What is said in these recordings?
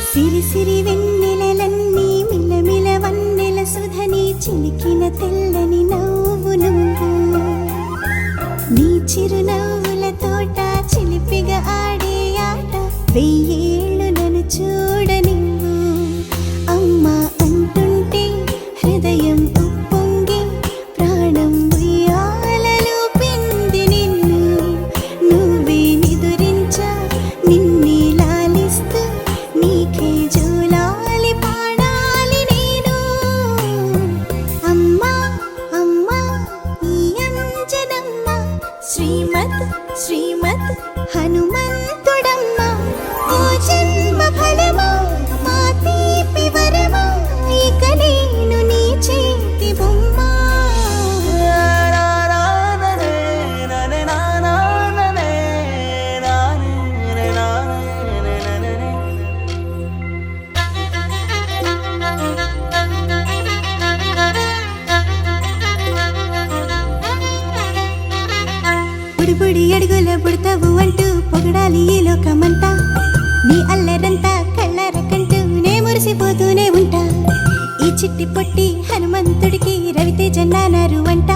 సిరి సిరి వెన్నెలలన్నీ మిలమిల వన్నెల సుధని చిలికిన తెల్లని నవ్వు నువ్వు నీ చిరునవ్వుల తోట చిలిపిగా ఆడే ఆట వెయ్యేళ్ళు నన్ను చూడనివ్వు అమ్మా అంటుంటే హృదయం ఉప్పొంగి ప్రాణం ఉయ్యాలలో పిండి నిన్ను నువ్వే నిదురించా నిన్నే లాలిస్తూ నీకే జోలాలి పాడాలి నేను అమ్మా అమ్మా ఈ అంజనమ్మ శ్రీమత్ శ్రీమత్ హనుమంతుడమ్మ ఓ జన్మ ఫలమా మా తీపి వరమా ఇక నేను నీ చేతి బొమ్మ బుడి బుడి అడుగుల బుడతావు అంటూ పొగడాలి ఈ లోకమంతా నీ అల్లరంతా కళ్ళారకంటూ నే మురిసిపోతూనే ఉంటా ఈ చిట్టి పొట్టి హనుమంతుడికి రవితేజ నానారు అంట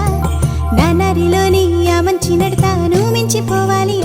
నానారిలోని ఆ మంచి నడతా నువ్వు మించిపోవాలి